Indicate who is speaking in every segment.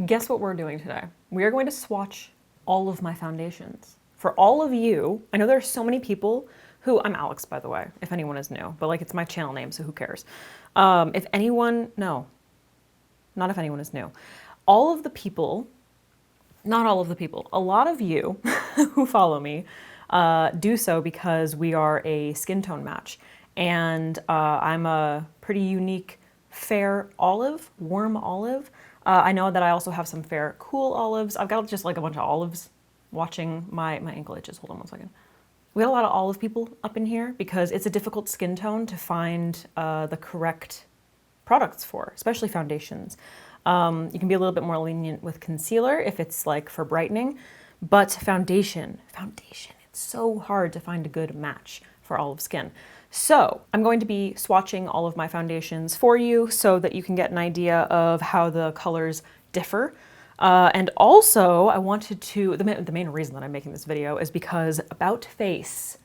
Speaker 1: Guess what we're doing today? We are going to swatch all of my foundations. For all of you, I know there are so many people who, I'm Alex, by the way, if anyone is new, but like it's my channel name, so who cares? If anyone, no, not if anyone is new. All of the people, not all of the people, a lot of you who follow me do so because we are a skin tone match. And I'm a pretty unique fair olive, warm olive. I know that I also have some fair cool olives. I've got just like a bunch of olives. Watching my ankle itches. Hold on one second. We got a lot of olive people up in here because it's a difficult skin tone to find the correct products for, especially foundations. You can be a little bit more lenient with concealer if it's like for brightening, but foundation, it's so hard to find a good match for olive skin. So I'm going to be swatching all of my foundations for you so that you can get an idea of how the colors differ. And also I wanted to, the main reason that I'm making this video is because About Face,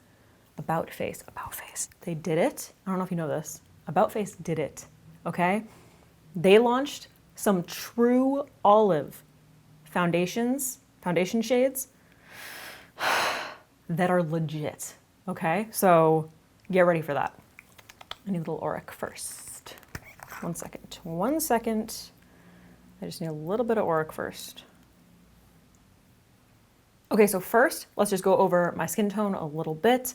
Speaker 1: they did it. I don't know if you know this. About Face did it, okay? They launched some true olive foundation shades that are legit, okay? So get ready for that. I need a little Auric first. One second. I just need a little bit of Auric first. Okay, so first, let's just go over my skin tone a little bit.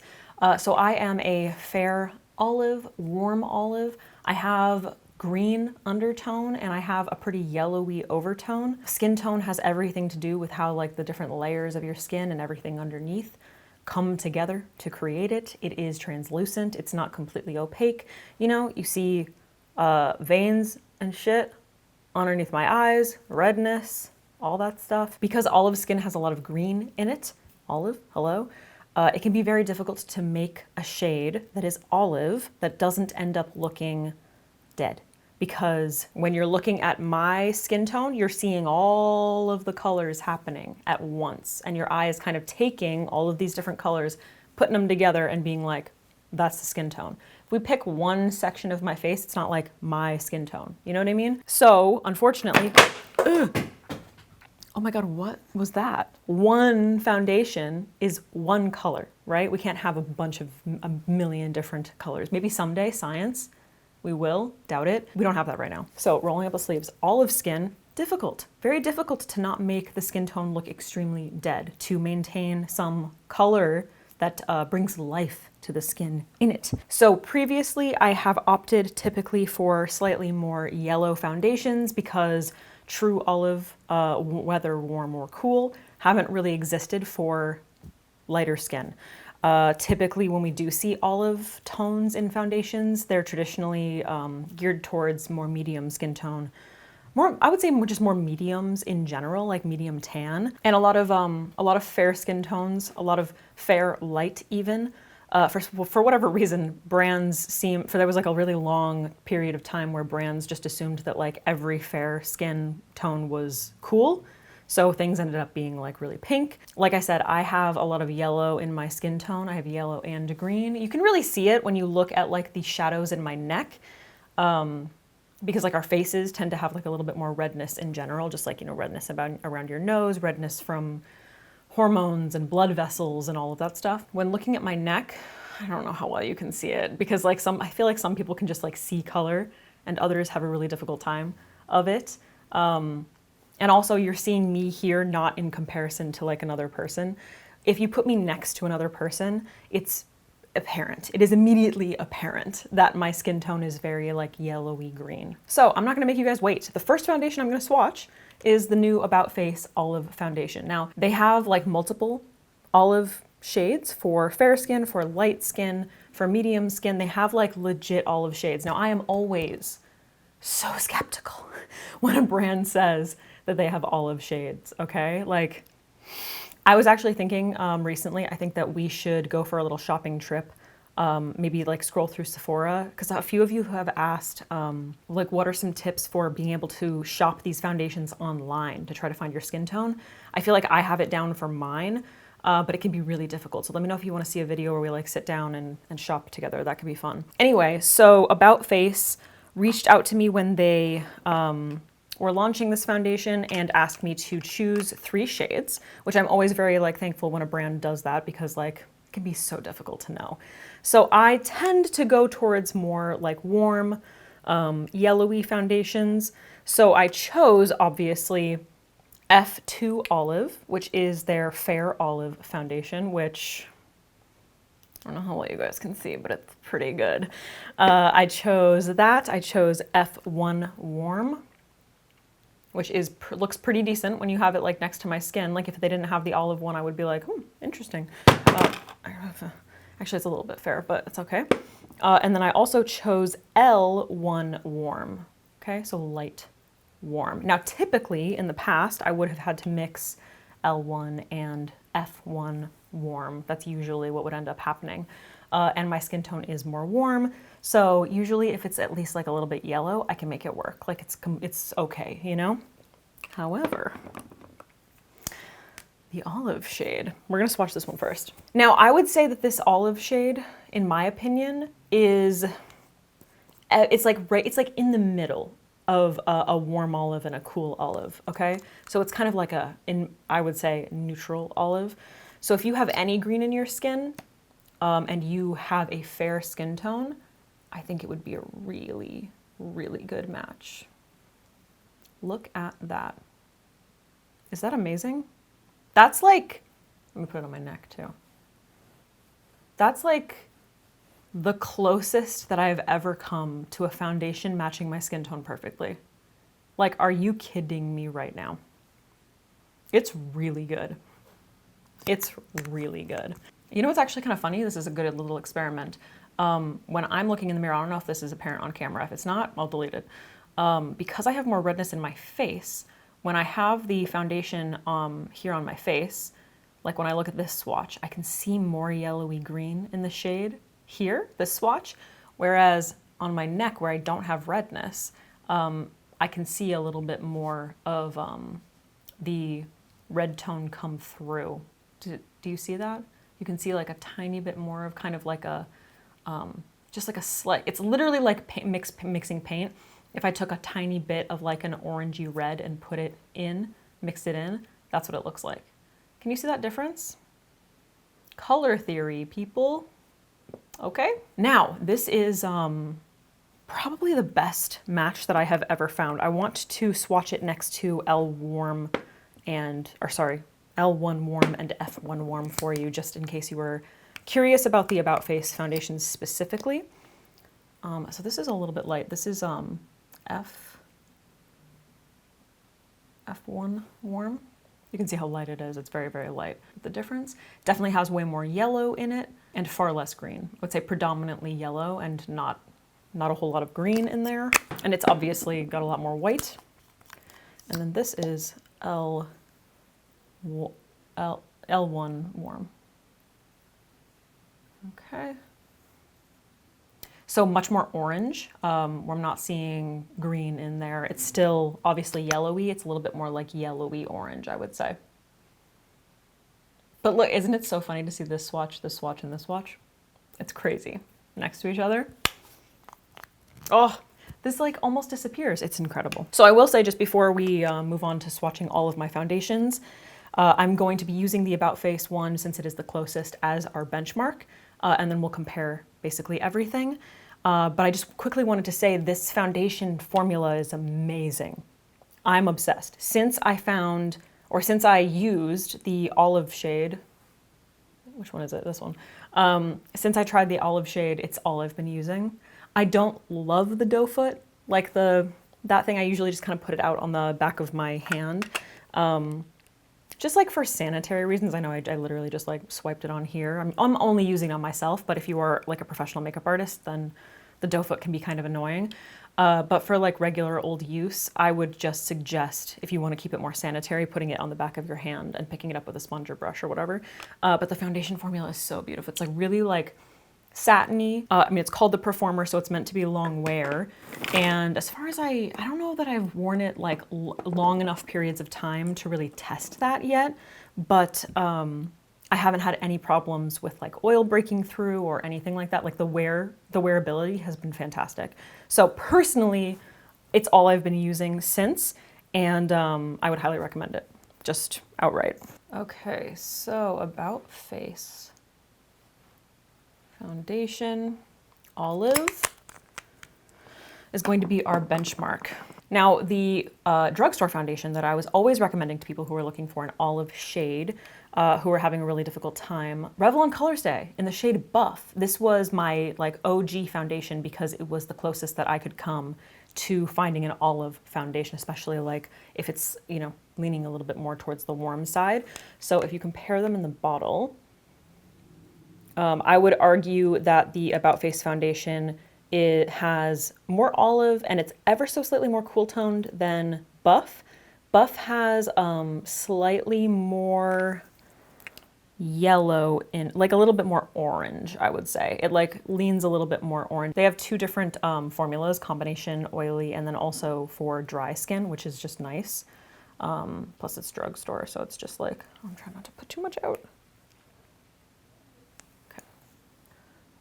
Speaker 1: So I am a fair olive, warm olive. I have green undertone and I have a pretty yellowy overtone. Skin tone has everything to do with how like the different layers of your skin and everything underneath come together to create it. It is translucent. It's not completely opaque. You know, you see veins and shit underneath my eyes, redness, all that stuff. Because olive skin has a lot of green in it, olive, hello, it can be very difficult to make a shade that is olive that doesn't end up looking dead. Because when you're looking at my skin tone, you're seeing all of the colors happening at once. And your eye is kind of taking all of these different colors, putting them together and being like, that's the skin tone. If we pick one section of my face, it's not like my skin tone. You know what I mean? So unfortunately, oh my God, what was that? One foundation is one color, right? We can't have a million different colors. Maybe someday, science, we will, doubt it. We don't have that right now. So rolling up the sleeves, olive skin, difficult, very difficult to not make the skin tone look extremely dead, to maintain some color that brings life to the skin in it. So previously I have opted typically for slightly more yellow foundations because true olive, whether warm or cool, haven't really existed for lighter skin. Typically when we do see olive tones in foundations, they're traditionally geared towards more medium skin tone. I would say just more mediums in general, like medium tan, and a lot of fair skin tones, a lot of fair light even. For whatever reason, there was like a really long period of time where brands just assumed that like every fair skin tone was cool. So things ended up being like really pink. Like I said, I have a lot of yellow in my skin tone. I have yellow and green. You can really see it when you look at like the shadows in my neck. Because like our faces tend to have like a little bit more redness in general, just like, you know, redness around your nose, redness from hormones and blood vessels and all of that stuff. When looking at my neck, I don't know how well you can see it because like I feel like some people can just like see color and others have a really difficult time of it. And also you're seeing me here not in comparison to like another person. If you put me next to another person, it's apparent. It is immediately apparent that my skin tone is very like yellowy green. So I'm not gonna make you guys wait. The first foundation I'm gonna swatch is the new About Face Olive Foundation. Now, they have like multiple olive shades for fair skin, for light skin, for medium skin. They have like legit olive shades. Now, I am always so skeptical when a brand says that they have olive shades, okay? Like, I was actually thinking recently, I think that we should go for a little shopping trip, maybe like scroll through Sephora, because a few of you have asked, like, what are some tips for being able to shop these foundations online to try to find your skin tone? I feel like I have it down for mine, but it can be really difficult. So let me know if you want to see a video where we like sit down and shop together. That could be fun. Anyway, so About Face reached out to me when they were launching this foundation and asked me to choose 3 shades, which I'm always very like thankful when a brand does that because like it can be so difficult to know. So I tend to go towards more like warm, yellowy foundations. So I chose obviously F2 Olive, which is their Fair Olive foundation, which I don't know how well you guys can see, but it's pretty good. I chose that. I chose F1 Warm, which is looks pretty decent when you have it like next to my skin. Like if they didn't have the olive one, I would be like, interesting. Actually, it's a little bit fair, but it's okay. And then I also chose L1 Warm. Okay, so light warm. Now, typically in the past, I would have had to mix L1 and F1 warm. That's usually what would end up happening. And my skin tone is more warm. So usually if it's at least like a little bit yellow, I can make it work. Like it's okay, you know? However, the olive shade, we're gonna swatch this one first. Now, I would say that this olive shade, in my opinion, is, it's like in the middle of a warm olive and a cool olive, okay? So it's kind of like I would say, neutral olive. So if you have any green in your skin and you have a fair skin tone, I think it would be a really, really good match. Look at that. Is that amazing? That's like, let me put it on my neck too. That's like the closest that I've ever come to a foundation matching my skin tone perfectly. Like, are you kidding me right now? It's really good. It's really good. You know what's actually kind of funny? This is a good little experiment. When I'm looking in the mirror, I don't know if this is apparent on camera. If it's not, I'll delete it. Because I have more redness in my face, when I have the foundation here on my face, like when I look at this swatch, I can see more yellowy green in the shade here, this swatch, whereas on my neck where I don't have redness, I can see a little bit more of the red tone come through. Do you see that? You can see like a tiny bit more of kind of like a, just like a slight, it's literally like mixing paint. If I took a tiny bit of like an orangey red and put it in, mixed it in, that's what it looks like. Can you see that difference? Color theory, people. Okay. Now, this is probably the best match that I have ever found. I want to swatch it next to L1 Warm and F1 Warm for you, just in case you were curious about the About Face foundations specifically. So this is a little bit light. This is F1 Warm. You can see how light it is. It's very, very light. The difference definitely has way more yellow in it and far less green. I would say predominantly yellow and not a whole lot of green in there. And it's obviously got a lot more white. And then this is L1 Warm. Okay. So much more orange. We're not seeing green in there. It's still obviously yellowy. It's a little bit more like yellowy orange, I would say. But look, isn't it so funny to see this swatch, and this swatch? It's crazy. Next to each other. Oh, this like almost disappears. It's incredible. So I will say, just before we move on to swatching all of my foundations, I'm going to be using the About Face one since it is the closest as our benchmark. And then we'll compare basically everything. But I just quickly wanted to say this foundation formula is amazing. I'm obsessed. Since I used the olive shade, which one is it? This one. Since I tried the olive shade, it's all I've been using. I don't love the doe foot, like that thing. I usually just kind of put it out on the back of my hand. Just like for sanitary reasons. I know I literally just like swiped it on here. I'm only using it on myself, but if you are like a professional makeup artist, then the doe foot can be kind of annoying. But for like regular old use, I would just suggest, if you want to keep it more sanitary, putting it on the back of your hand and picking it up with a sponge or brush or whatever. But the foundation formula is so beautiful. It's like really like satiny. I mean, it's called the Performer, so it's meant to be long wear. And as far as I don't know that I've worn it like long enough periods of time to really test that yet, but I haven't had any problems with like oil breaking through or anything like that. Like the wearability has been fantastic. So personally, it's all I've been using since. and I would highly recommend it, just outright. Okay, so About Face. Foundation, Olive is going to be our benchmark. Now, the drugstore foundation that I was always recommending to people who were looking for an olive shade, who were having a really difficult time, Revlon Colorstay in the shade Buff. This was my like OG foundation because it was the closest that I could come to finding an olive foundation, especially like if it's, you know, leaning a little bit more towards the warm side. So if you compare them in the bottle, I would argue that the About Face foundation, it has more olive and it's ever so slightly more cool toned than Buff. Buff has slightly more yellow in, like a little bit more orange, I would say. It like leans a little bit more orange. They have two different formulas, combination oily and then also for dry skin, which is just nice. Plus it's drugstore, so it's just like, I'm trying not to put too much out. Okay,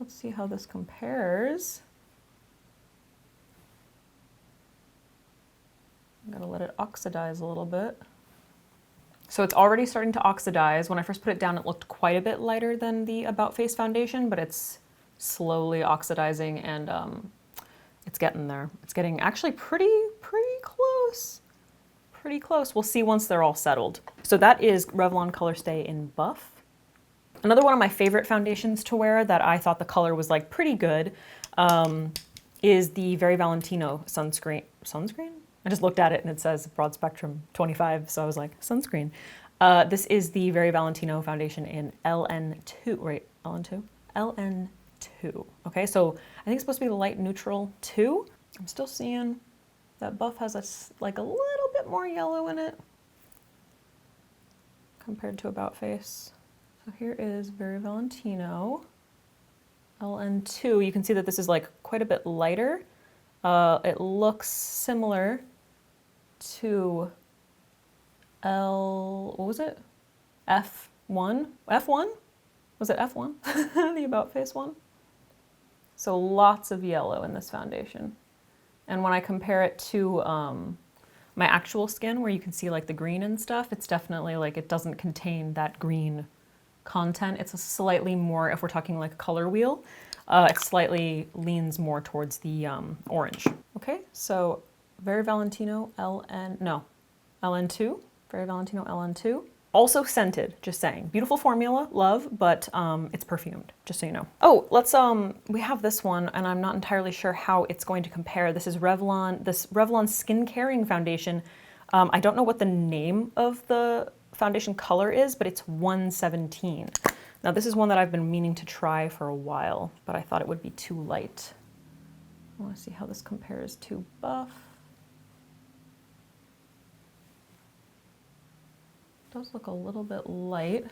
Speaker 1: let's see how this compares. I'm gonna let it oxidize a little bit. So it's already starting to oxidize. When I first put it down, it looked quite a bit lighter than the About Face foundation, but it's slowly oxidizing and it's getting there. It's getting actually pretty close. Pretty close. We'll see once they're all settled. So that is Revlon Colorstay in Buff. Another one of my favorite foundations to wear that I thought the color was like pretty good is the Very Valentino sunscreen. Sunscreen? I just looked at it and it says broad spectrum 25, so I was like, sunscreen. This is the Very Valentino foundation in LN2, right? LN2? LN2. Okay, so I think it's supposed to be the light neutral 2. I'm still seeing that Buff has like a little bit more yellow in it compared to About Face. So here is Very Valentino LN2. You can see that this is like quite a bit lighter. It looks similar to what was it? F1? F1? Was it F1? The About Face one? So lots of yellow in this foundation. And when I compare it to my actual skin, where you can see like the green and stuff, it's definitely like it doesn't contain that green content. It's a slightly more, if we're talking like a color wheel, it slightly leans more towards the orange. Okay, so Very Valentino LN2, Very Valentino LN2. Also scented, just saying. Beautiful formula, love, but it's perfumed, just so you know. Oh, let's, we have this one, and I'm not entirely sure how it's going to compare. This is Revlon Skin Caring Foundation. I don't know what the name of the foundation color is, but it's 117. Now this is one that I've been meaning to try for a while, but I thought it would be too light. I want to see how this compares to Buff. It does look a little bit light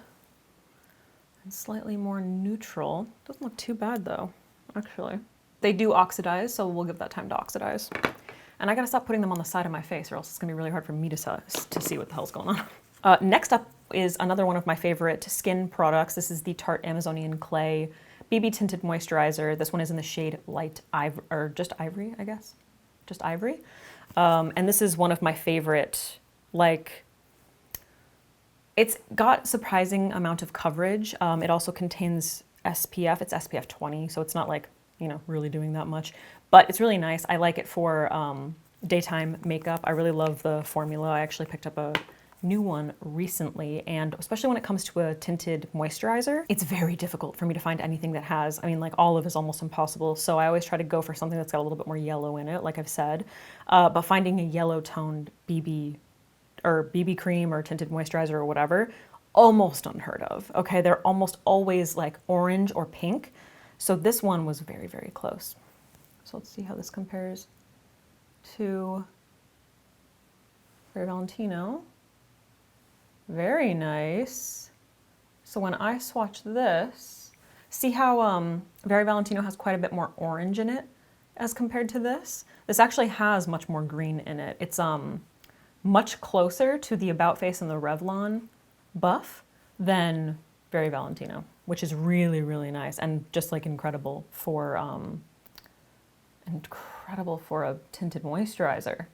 Speaker 1: and slightly more neutral. Doesn't look too bad though, actually. They do oxidize, so we'll give that time to oxidize. And I gotta stop putting them on the side of my face or else it's gonna be really hard for me to see what the hell's going on. Next up is another one of my favorite skin products. This is the Tarte Amazonian Clay BB Tinted Moisturizer. This one is in the shade Light Ivory, or just Ivory, I guess. Just Ivory. And this is one of my favorite, like, it's got surprising amount of coverage. It also contains SPF. It's SPF 20, so it's not like, you know, really doing that much. But it's really nice. I like it for daytime makeup. I really love the formula. I actually picked up a new one recently, and especially when it comes to a tinted moisturizer, it's very difficult for me to find anything that has, I mean, like olive is almost impossible, so I always try to go for something that's got a little bit more yellow in it, like I've said, but finding a yellow toned BB cream or tinted moisturizer or whatever, almost unheard of, okay? They're almost always like orange or pink, so this one was very, very close. So let's see how this compares to Very Valentino. Very nice. So when I swatch this, see how Very Valentino has quite a bit more orange in it as compared to this? This actually has much more green in it. It's much closer to the About Face and the Revlon Buff than Very Valentino, which is really, really nice and just like incredible for a tinted moisturizer.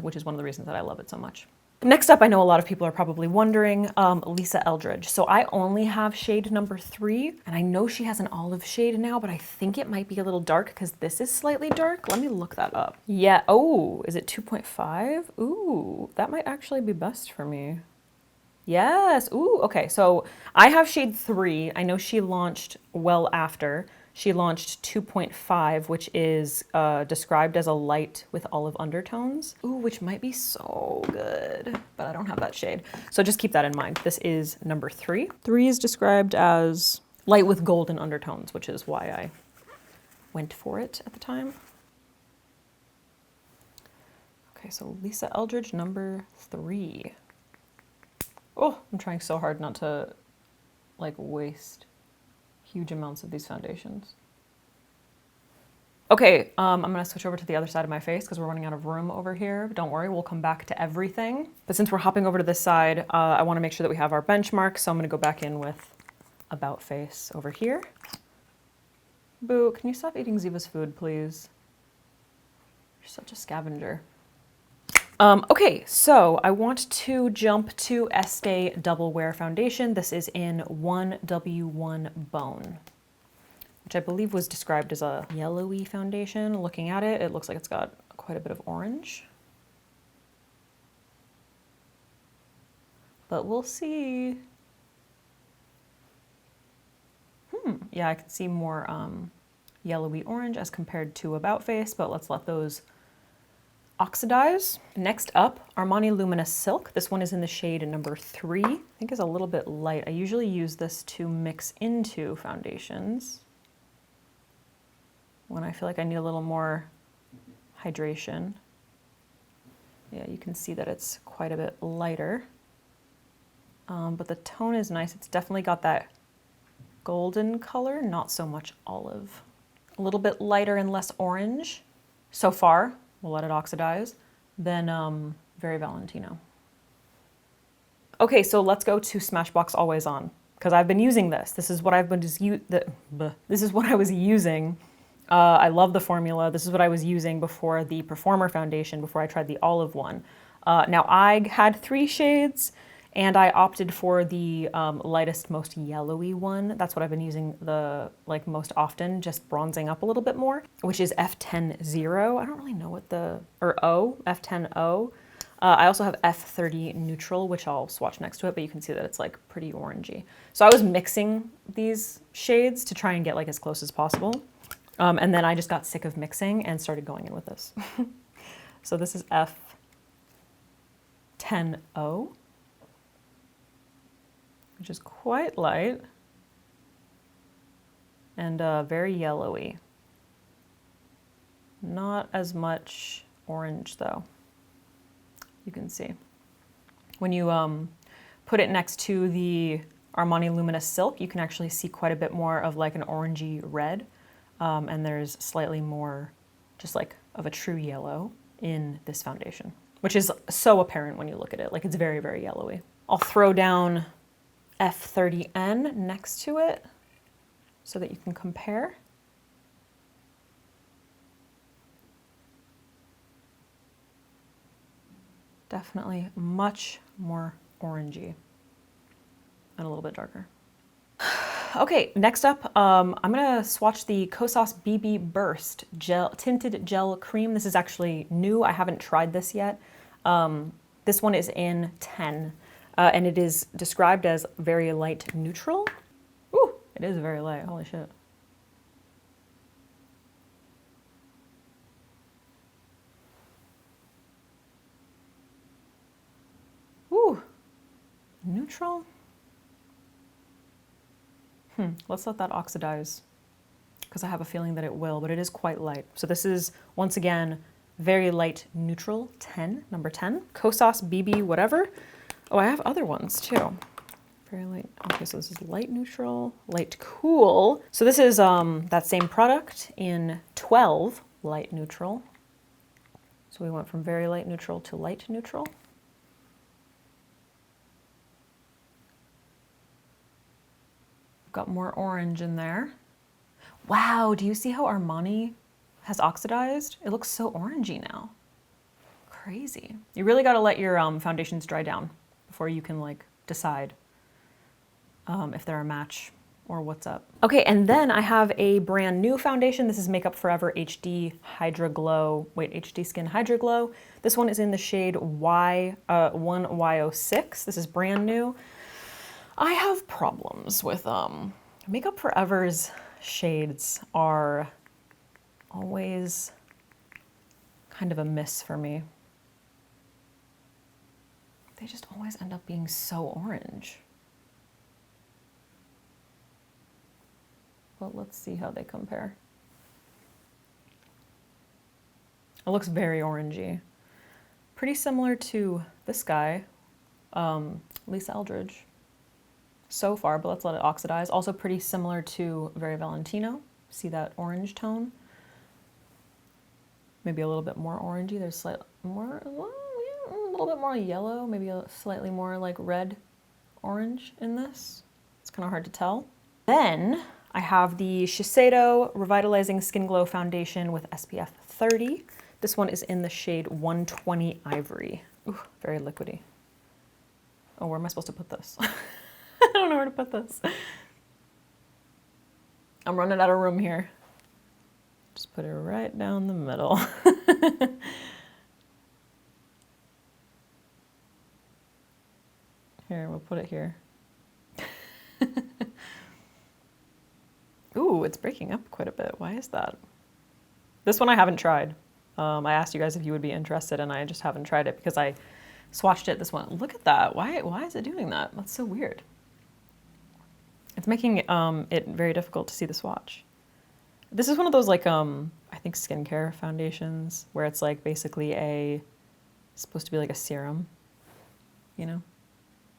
Speaker 1: which is one of the reasons that I love it so much. Next up, I know a lot of people are probably wondering, Lisa Eldridge. So I only have shade number 3, and I know she has an olive shade now, but I think it might be a little dark because this is slightly dark. Let me look that up. Yeah, oh, is it 2.5? Ooh, that might actually be best for me. Yes, ooh, okay, so I have shade 3. I know she launched well after. She launched 2.5, which is described as a light with olive undertones. Ooh, which might be so good, but I don't have that shade. So just keep that in mind. This is number 3. 3 is described as light with golden undertones, which is why I went for it at the time. Okay, so Lisa Eldridge, number 3. Oh, I'm trying so hard not to like waste huge amounts of these foundations. Okay, I'm gonna switch over to the other side of my face because we're running out of room over here. Don't worry, we'll come back to everything. But since we're hopping over to this side, I wanna make sure that we have our benchmark, so I'm gonna go back in with About Face over here. Boo, can you stop eating Ziva's food, please? You're such a scavenger. Okay, so I want to jump to Estee Double Wear Foundation. This is in 1W1 Bone, which I believe was described as a yellowy foundation. Looking at it, it looks like it's got quite a bit of orange. But we'll see. Yeah, I can see more yellowy orange as compared to About Face, but let's let those oxidize. Next up, Armani Luminous Silk. This one is in the shade number 3. I think is a little bit light. I usually use this to mix into foundations when I feel like I need a little more hydration. Yeah, you can see that it's quite a bit lighter. But the tone is nice. It's definitely got that golden color, not so much olive. A little bit lighter and less orange so far. We'll let it oxidize. Then Very Valentino. Okay, so let's go to Smashbox Always On because I've been using this. This is what I've been this is what I was using. I love the formula. This is what I was using before the Performer foundation, before I tried the olive one. Now I had 3 shades and I opted for the lightest, most yellowy one. That's what I've been using the most often, just bronzing up a little bit more, which is F10-0. I don't really know what F10-O. I also have F30 Neutral, which I'll swatch next to it, but you can see that it's like pretty orangey. So I was mixing these shades to try and get like as close as possible. And then I just got sick of mixing and started going in with this. So this is F10-O, which is quite light and very yellowy. Not as much orange though, you can see. When you put it next to the Armani Luminous Silk, you can actually see quite a bit more of like an orangey red. And there's slightly more just like of a true yellow in this foundation, which is so apparent when you look at it. Like it's very, very yellowy. I'll throw down F30N next to it so that you can compare. Definitely much more orangey and a little bit darker. Okay, next up, I'm gonna swatch the Kosas BB Burst Tinted Gel Cream. This is actually new. I haven't tried this yet. This one is in 10. And it is described as very light neutral. Ooh, it is very light, holy shit. Ooh, neutral? Let's let that oxidize because I have a feeling that it will, but it is quite light. So this is, once again, very light neutral, 10, number 10. Kosas BB whatever. Oh, I have other ones too. Very light. Okay, so this is light neutral, light cool. So this is that same product in 12 light neutral. So we went from very light neutral to light neutral. Got more orange in there. Wow, do you see how Armani has oxidized? It looks so orangey now. crazy. You really got to let your foundations dry down before you can like decide if they're a match or what's up. Okay, and then I have a brand new foundation. This is Makeup Forever HD Hydra Glow. Wait, HD Skin Hydra Glow. This one is in the shade Y1Y06. This is brand new. I have problems with Makeup Forever's shades are always kind of a miss for me. They just always end up being so orange. But let's see how they compare. It looks very orangey. Pretty similar to this guy, Lisa Eldridge, so far, but let's let it oxidize. Also pretty similar to Very Valentino. See that orange tone? Maybe a little bit more orangey. There's slightly more, a little bit more yellow, maybe a slightly more like red orange in this. It's kind of hard to tell. Then I have the Shiseido Revitalizing Skin Glow Foundation with SPF 30. This one is in the shade 120 Ivory. Ooh, very liquidy. Oh, where am I supposed to put this? I don't know where to put this. I'm running out of room here. Just put it right down the middle. Here, we'll put it here. Ooh, it's breaking up quite a bit. Why is that? This one I haven't tried. I asked you guys if you would be interested, and I just haven't tried it because I swatched it this one. Look at that. Why is it doing that? That's so weird. It's making it very difficult to see the swatch. This is one of those like, I think skincare foundations where it's like basically supposed to be like a serum, you know?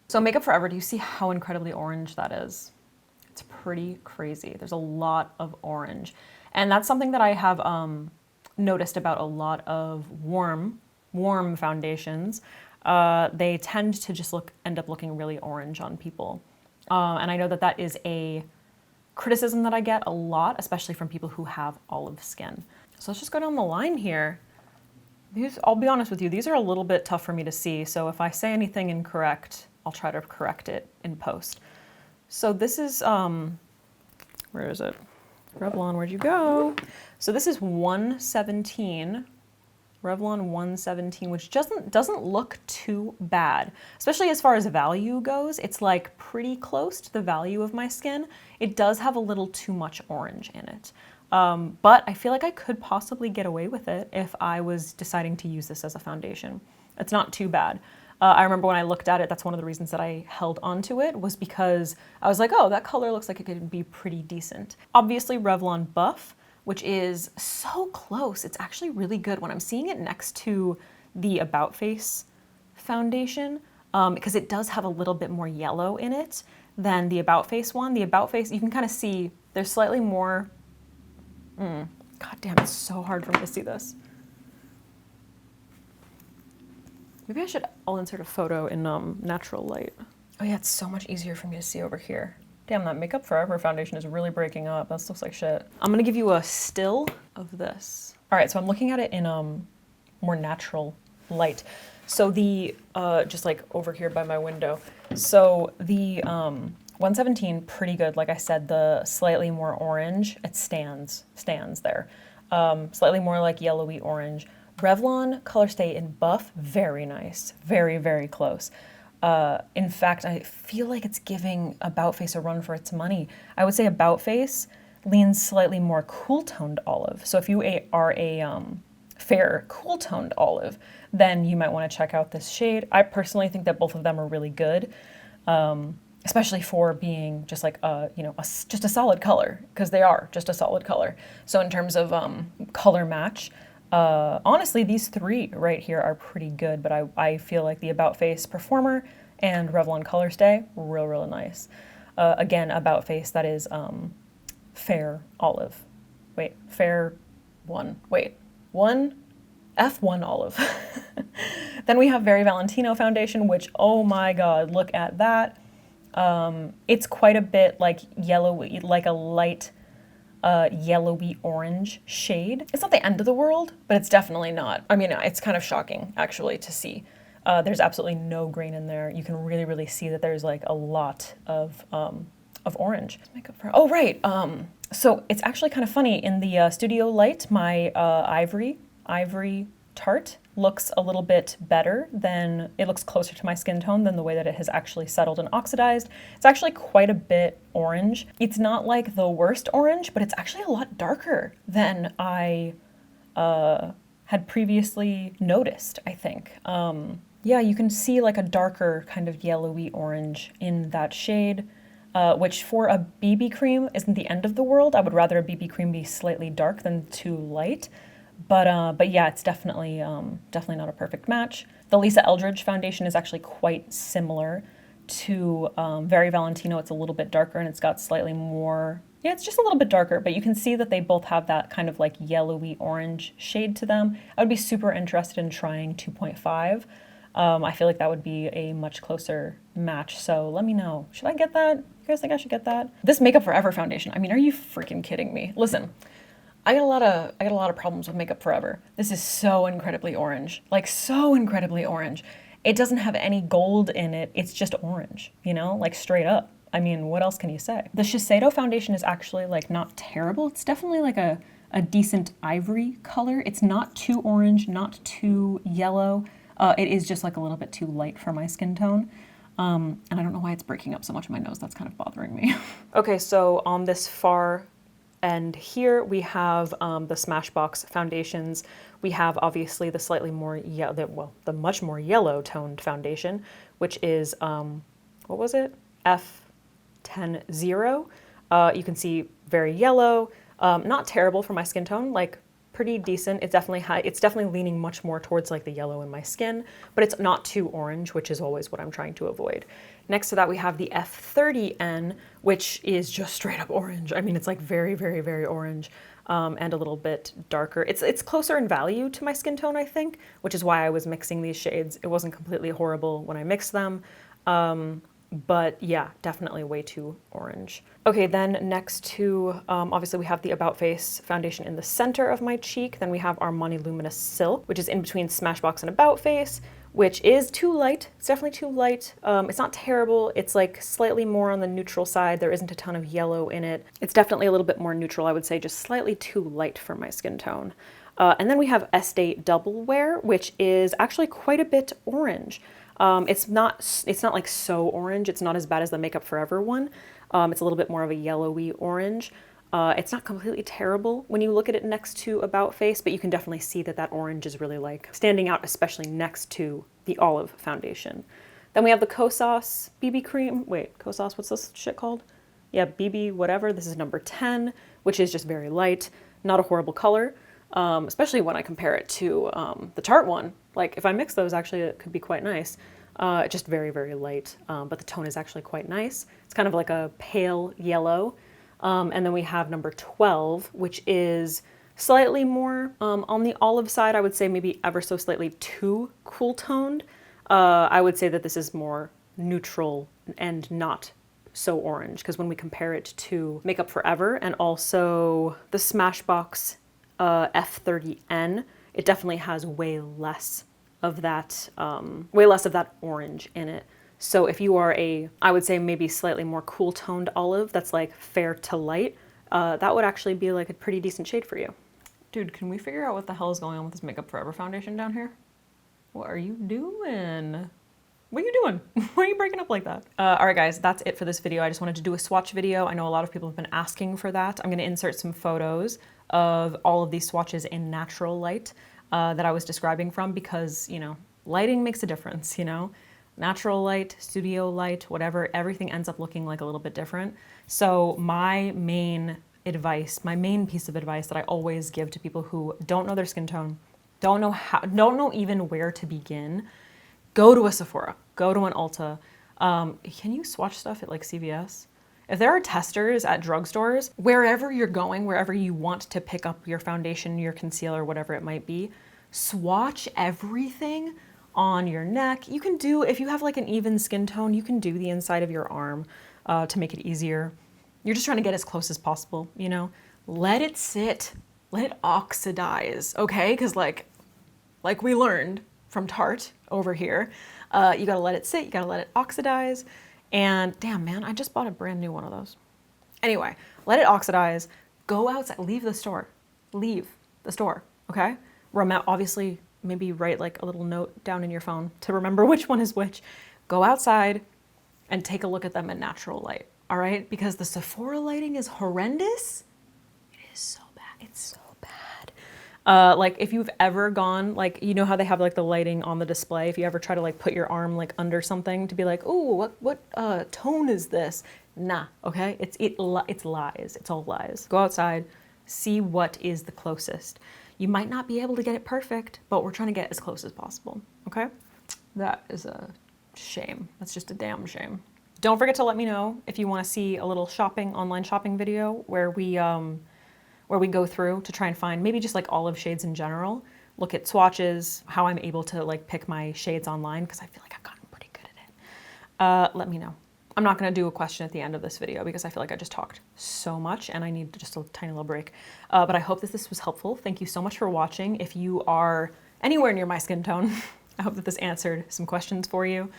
Speaker 1: So Makeup Forever, do you see how incredibly orange that is? It's pretty crazy. There's a lot of orange. And that's something that I have noticed about a lot of warm foundations. They tend to just end up looking really orange on people. And I know that that is a criticism that I get a lot, especially from people who have olive skin. So let's just go down the line here. I'll be honest with you, these are a little bit tough for me to see. So if I say anything incorrect, I'll try to correct it in post. So this is, where is it? Revlon, where'd you go? So this is 117, Revlon 117, which doesn't look too bad, especially as far as value goes. It's like pretty close to the value of my skin. It does have a little too much orange in it. But I feel like I could possibly get away with it if I was deciding to use this as a foundation. It's not too bad. I remember when I looked at it, that's one of the reasons that I held onto it, was because I was like, oh, that color looks like it could be pretty decent. Obviously Revlon Buff, which is so close. It's actually really good when I'm seeing it next to the About Face foundation, because it does have a little bit more yellow in it than the About Face one. The About Face, you can kind of see there's slightly more, God damn, it's so hard for me to see this. Maybe I'll insert a photo in natural light. Oh yeah, it's so much easier for me to see over here. Damn, that Makeup Forever foundation is really breaking up. That looks like shit. I'm gonna give you a still of this. All right, so I'm looking at it in more natural light. So the, just like over here by my window. So the 117, pretty good. Like I said, the slightly more orange, it stands there. Slightly more like yellowy orange. Revlon Color Stay in Buff, very nice. Very, very close. In fact, I feel like it's giving About Face a run for its money. I would say About Face leans slightly more cool-toned olive. So if you are a fair cool-toned olive, then you might want to check out this shade. I personally think that both of them are really good, especially for being just like just a solid color, because they are just a solid color. So in terms of color match, honestly, these three right here are pretty good, but I feel like the About Face Performer and Revlon Color Stay, real nice. Again, About Face, that is fair olive. Wait, fair one. Wait, F1 olive. Then we have Very Valentino foundation, which, oh my god, look at that. It's quite a bit like yellow, like a light yellowy orange shade. It's not the end of the world, but it's definitely not. I mean, it's kind of shocking actually to see. There's absolutely no green in there. You can really, really see that there's like a lot of orange. Makeup for, oh right. So it's actually kind of funny in the studio light, my ivory Tarte looks a little bit better than, it looks closer to my skin tone than the way that it has actually settled and oxidized. It's actually quite a bit orange. It's not like the worst orange, but it's actually a lot darker than I had previously noticed, I think. Yeah, you can see like a darker kind of yellowy orange in that shade, which for a BB cream isn't the end of the world. I would rather a BB cream be slightly dark than too light. But yeah, it's definitely not a perfect match. The Lisa Eldridge foundation is actually quite similar to Very Valentino. It's a little bit darker and it's got slightly more, yeah, it's just a little bit darker, but you can see that they both have that kind of like yellowy orange shade to them. I would be super interested in trying 2.5. I feel like that would be a much closer match, so let me know. Should I get that? You guys think I should get that? This Makeup Forever foundation, I mean, are you freaking kidding me? Listen. I got a lot of problems with Makeup Forever. This is so incredibly orange, like so incredibly orange. It doesn't have any gold in it. It's just orange, you know, like straight up. I mean, what else can you say? The Shiseido foundation is actually like not terrible. It's definitely like a decent ivory color. It's not too orange, not too yellow. It is just like a little bit too light for my skin tone. And I don't know why it's breaking up so much in my nose. That's kind of bothering me. Okay, so on this far and here we have the Smashbox foundations. We have obviously the slightly more, the much more yellow toned foundation, which is, what was it? F100. You can see very yellow, not terrible for my skin tone, like pretty decent. It's definitely leaning much more towards like the yellow in my skin, but it's not too orange, which is always what I'm trying to avoid. Next to that, we have the F30N, which is just straight up orange. I mean, it's like very, very, very orange and a little bit darker. It's closer in value to my skin tone, I think, which is why I was mixing these shades. It wasn't completely horrible when I mixed them. But yeah, definitely way too orange. Okay, then next to, obviously we have the About Face foundation in the center of my cheek. Then we have Armani Luminous Silk, which is in between Smashbox and About Face, which is too light. It's definitely too light. It's not terrible. It's like slightly more on the neutral side. There isn't a ton of yellow in it. It's definitely a little bit more neutral, I would say, just slightly too light for my skin tone. And then we have Estee Double Wear, which is actually quite a bit orange. It's not like so orange. It's not as bad as the Makeup Forever one. It's a little bit more of a yellowy orange. It's not completely terrible when you look at it next to About Face, but you can definitely see that that orange is really like standing out, especially next to the olive foundation. Then we have the Kosas BB cream. Wait, Kosas, what's this shit called? Yeah, BB whatever. This is number 10, which is just very light. Not a horrible color, especially when I compare it to the Tarte one. Like if I mix those, actually it could be quite nice. Just very, very light, but the tone is actually quite nice. It's kind of like a pale yellow. And then we have number 12, which is slightly more on the olive side. I would say maybe ever so slightly too cool toned. I would say that this is more neutral and not so orange, because when we compare it to Makeup Forever and also the Smashbox F30N, it definitely has way less of that orange in it. So if you are I would say maybe slightly more cool toned olive that's like fair to light, that would actually be like a pretty decent shade for you. Dude, can we figure out what the hell is going on with this Makeup Forever foundation down here? What are you doing? What are you doing? Why are you breaking up like that? All right, guys, that's it for this video. I just wanted to do a swatch video. I know a lot of people have been asking for that. I'm gonna insert some photos of all of these swatches in natural light that I was describing from, because, you know, lighting makes a difference, you know? Natural light, studio light, whatever, everything ends up looking like a little bit different. So my main piece of advice that I always give to people who don't know their skin tone, don't know even where to begin, go to a Sephora, go to an Ulta. Can you swatch stuff at like CVS? If there are testers at drugstores, wherever you're going, wherever you want to pick up your foundation, your concealer, whatever it might be, swatch everything on your neck. You can do, if you have like an even skin tone, you can do the inside of your arm to make it easier. You're just trying to get as close as possible, you know? let it sit, let it oxidize, okay? Because like we learned from Tarte over here, you gotta let it sit, you gotta let it oxidize. And damn, man, I just bought a brand new one of those. Anyway, let it oxidize, go outside, leave the store, okay? Obviously, maybe write like a little note down in your phone to remember which one is which. Go outside and take a look at them in natural light, all right? Because the Sephora lighting is horrendous. It is so bad, it's so bad. Like if you've ever gone, like, you know how they have like the lighting on the display, if you ever try to like put your arm like under something to be like, oh, what tone is this? Nah, okay? It's lies, it's all lies. Go outside, see what is the closest. You might not be able to get it perfect, but we're trying to get as close as possible, okay? That is a shame. That's just a damn shame. Don't forget to let me know if you want to see a little online shopping video where we go through to try and find maybe just like olive shades in general, look at swatches, how I'm able to like pick my shades online, because I feel like I've gotten pretty good at it. Let me know. I'm not going to do a question at the end of this video because I feel like I just talked so much and I need just a tiny little break. But I hope that this was helpful. Thank you so much for watching. If you are anywhere near my skin tone, I hope that this answered some questions for you.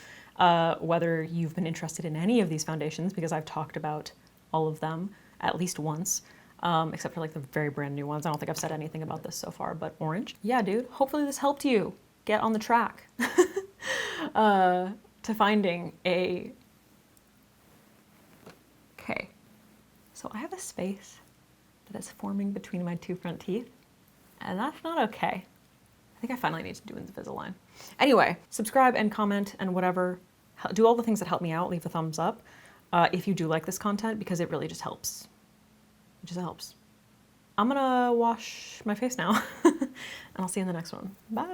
Speaker 1: Whether you've been interested in any of these foundations, because I've talked about all of them at least once. Except for like the very brand new ones. I don't think I've said anything about this so far, but orange. Yeah, dude, hopefully this helped you get on the track to finding a... Okay, so I have a space that is forming between my two front teeth, and that's not okay. I think I finally need to do Invisalign. Anyway, subscribe and comment and whatever. Do all the things that help me out. Leave a thumbs up if you do like this content, because it really just helps. It just helps. I'm gonna wash my face now and I'll see you in the next one. Bye.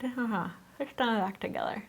Speaker 1: Let's put it back together.